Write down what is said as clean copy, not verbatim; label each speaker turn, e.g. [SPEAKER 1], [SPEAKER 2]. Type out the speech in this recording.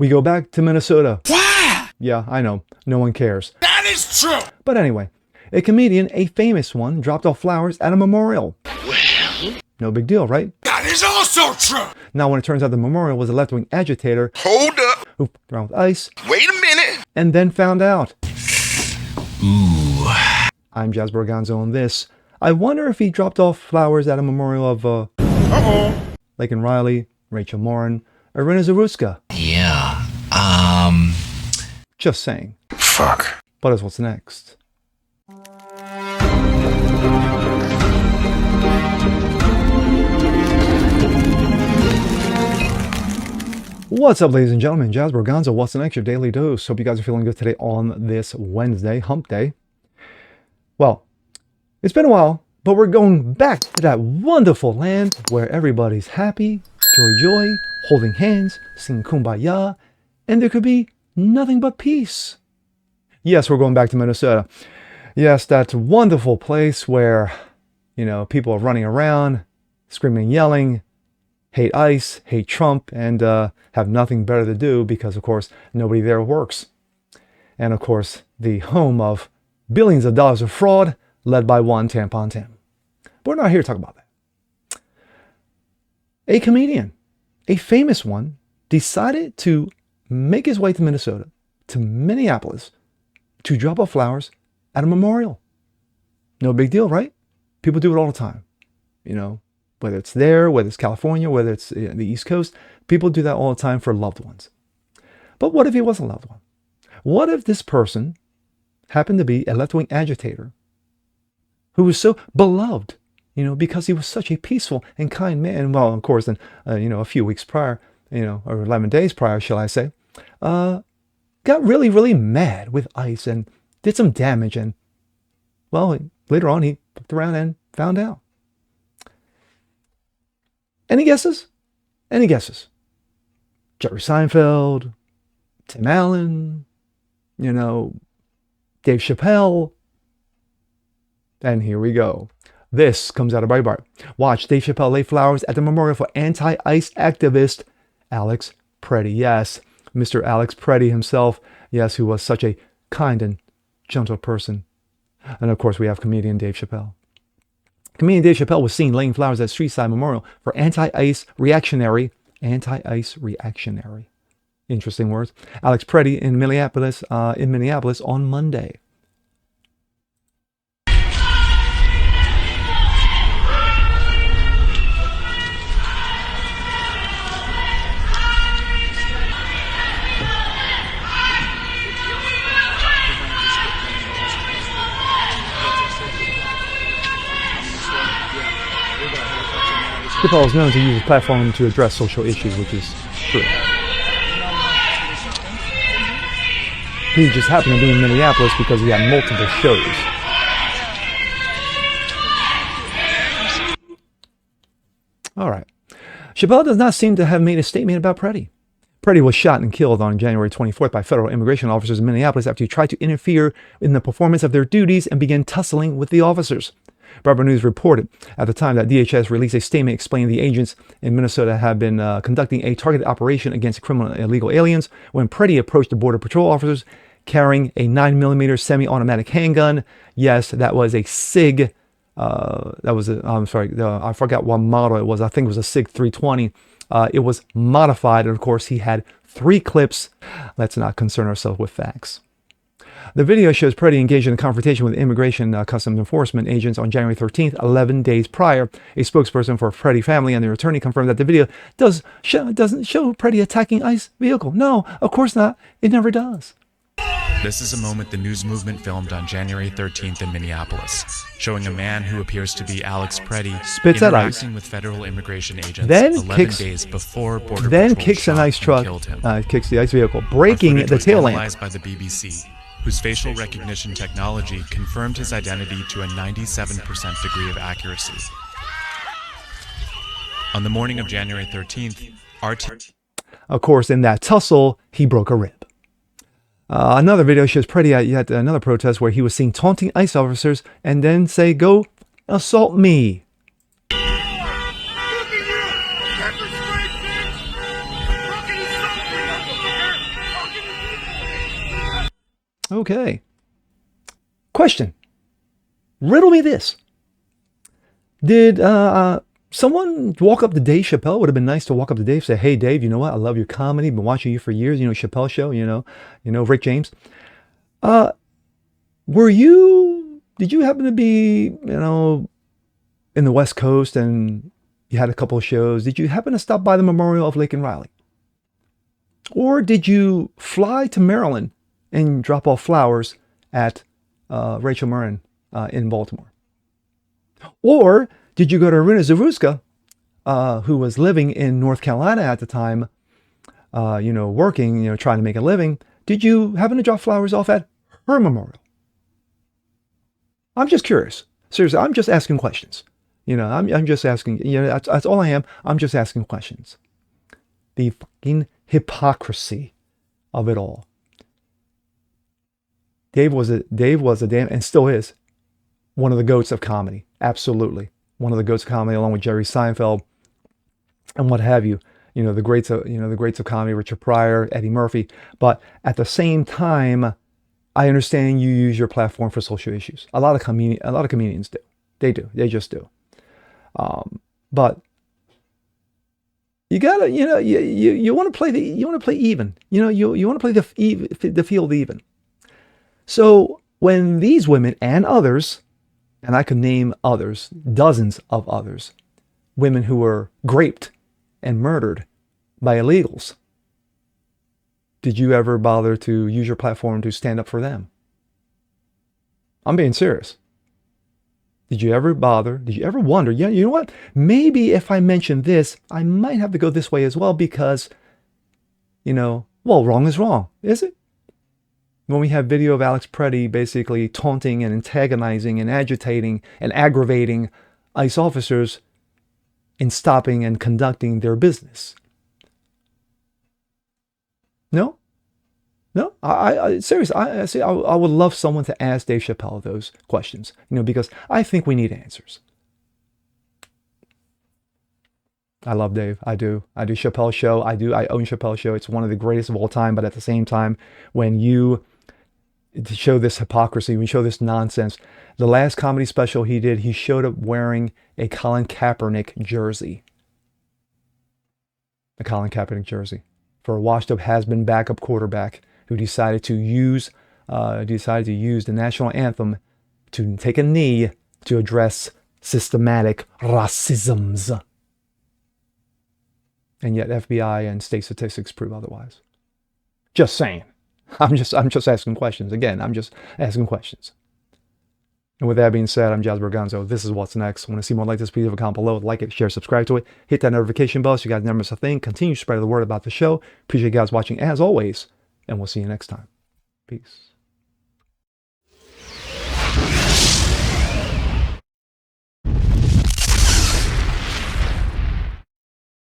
[SPEAKER 1] We go back to Minnesota.
[SPEAKER 2] Why?
[SPEAKER 1] Yeah, I know. No one cares.
[SPEAKER 2] That is true.
[SPEAKER 1] But anyway, a comedian, a famous one, dropped off flowers at a memorial.
[SPEAKER 2] Well,
[SPEAKER 1] No big deal, right?
[SPEAKER 2] that is also true.
[SPEAKER 1] Now, when it turns out the memorial was a left-wing agitator
[SPEAKER 2] Hold up.
[SPEAKER 1] who fucked around with ICE
[SPEAKER 2] Wait a minute.
[SPEAKER 1] and then found out.
[SPEAKER 2] Ooh.
[SPEAKER 1] I'm Jazz Borganzo on this. I wonder if he dropped off flowers at a memorial of, Laken Riley, Rachel Morin, Irina Zaruska.
[SPEAKER 2] Yeah.
[SPEAKER 1] Just saying.
[SPEAKER 2] Fuck.
[SPEAKER 1] But as what's next? What's up, ladies and gentlemen? Jazz Borganzo, what's next? Your daily dose. Hope you guys are feeling good today on this Wednesday, hump day. Well, it's been a while, but we're going back to that wonderful land where everybody's happy, joy, joy, holding hands, singing kumbaya, and there could be nothing but peace. Yes, we're going back to Minnesota. Yes, that wonderful place where, people are running around, screaming and yelling, hate ICE, hate Trump, and have nothing better to do because, of course, nobody there works. And, of course, the home of billions of dollars of fraud led by one Tampon Tim. But we're not here to talk about that. A comedian, a famous one, decided to make his way to Minnesota, to Minneapolis, to drop off flowers at a memorial. No big deal, right? People do it all the time. Whether it's there, whether it's California, whether it's the East Coast, people do that all the time for loved ones. But what if he wasn't a loved one? What if this person happened to be a left-wing agitator who was so beloved, because he was such a peaceful and kind man? Well, of course, then, a few weeks prior, or 11 days prior, shall I say, got really, really mad with ICE and did some damage. And, well, later on, he looked around and found out. Any guesses? Any guesses? Jerry Seinfeld, Tim Allen, Dave Chappelle. And here we go. This comes out of Breitbart. Watch Dave Chappelle lay flowers at the memorial for anti-ICE activist Alex Pretti. Yes, Mr. Alex Pretti himself. Yes, who was such a kind and gentle person. And of course, we have comedian Dave Chappelle. Comedian Dave Chappelle was seen laying flowers at Streetside Memorial for anti-ICE reactionary. Interesting words. Alex Pretti in Minneapolis on Monday. Chappelle is known to use his platform to address social issues, which is true. He just happened to be in Minneapolis because he had multiple shows. All right. Chappelle does not seem to have made a statement about Pretti. Pretti was shot and killed on January 24th by federal immigration officers in Minneapolis after he tried to interfere in the performance of their duties and began tussling with the officers. Breitbart News reported at the time that DHS released a statement explaining the agents in Minnesota have been conducting a targeted operation against criminal and illegal aliens when Pretti approached the Border Patrol officers carrying a 9mm semi-automatic handgun. Yes, that was a SIG. I forgot what model it was. I think it was a SIG 320. It was modified, and of course, he had 3 clips. Let's not concern ourselves with facts. The video shows Pretti engaged in a confrontation with immigration customs enforcement agents on January 13th, 11 days prior. A spokesperson for Pretti family and their attorney confirmed that the video doesn't show Pretti attacking ICE vehicle. No, of course not. It never does.
[SPEAKER 3] This is a moment the news movement filmed on January 13th in Minneapolis, showing a man who appears to be Alex Pretti
[SPEAKER 1] spits at ICE,
[SPEAKER 3] with federal immigration agents
[SPEAKER 1] then
[SPEAKER 3] 11 days before Border
[SPEAKER 1] then
[SPEAKER 3] Patrol
[SPEAKER 1] kicks an ICE truck, kicks the ICE vehicle, breaking the tail lamp.
[SPEAKER 3] Analyzed by the BBC, whose facial recognition technology confirmed his identity to a 97% degree of accuracy. On the morning of January 13th,
[SPEAKER 1] of course, in that tussle, he broke a rib. Another video shows Pretti at yet another protest where he was seen taunting ICE officers and then say, "Go assault me." Okay. Question. Riddle me this. Did someone walk up to Dave Chappelle? Would have been nice to walk up to Dave and say, hey, Dave, you know what? I love your comedy. Been watching you for years. Chappelle show, Rick James. Did you happen to be, in the West Coast and you had a couple of shows? Did you happen to stop by the Memorial of Lincoln Riley? Or did you fly to Maryland and drop off flowers at Rachel Marin in Baltimore? Or did you go to Irina Zaruska, who was living in North Carolina at the time, working, trying to make a living? Did you happen to drop flowers off at her memorial? I'm just curious. Seriously, I'm just asking questions. I'm just asking, that's all I am. I'm just asking questions. The fucking hypocrisy of it all. Dave was a damn, and still is, one of the goats of comedy. Absolutely. One of the goats of comedy, along with Jerry Seinfeld and what have you. The greats of comedy, Richard Pryor, Eddie Murphy. But at the same time, I understand you use your platform for social issues. A lot of comedians do. They do. They just do. But you gotta, you want to play even. You want to play the field even. So when these women and others, and I could name others, dozens of others, women who were raped and murdered by illegals, did you ever bother to use your platform to stand up for them? I'm being serious. Did you ever wonder, you know what? Maybe if I mention this, I might have to go this way as well because, wrong is wrong, is it? When we have video of Alex Pretti basically taunting and antagonizing and agitating and aggravating ICE officers in stopping and conducting their business. No? I seriously, I would love someone to ask Dave Chappelle those questions, because I think we need answers. I love Dave. I do Chappelle show. I own Chappelle show. It's one of the greatest of all time. But at the same time, when you show this hypocrisy, when you show this nonsense, the last comedy special he did, he showed up wearing a Colin Kaepernick jersey. A Colin Kaepernick jersey for a washed-up has-been backup quarterback who decided to use the national anthem to take a knee to address systematic racisms. And yet FBI and state statistics prove otherwise. Just saying. I'm just asking questions. Again, I'm just asking questions. And with that being said, I'm Jazz Berganzo. This is What's Next. Want to see more like this, please leave a comment below. Like it, share, subscribe to it. Hit that notification bell so you guys never miss a thing. Continue to spread the word about the show. Appreciate you guys watching as always. And we'll see you next time. Peace.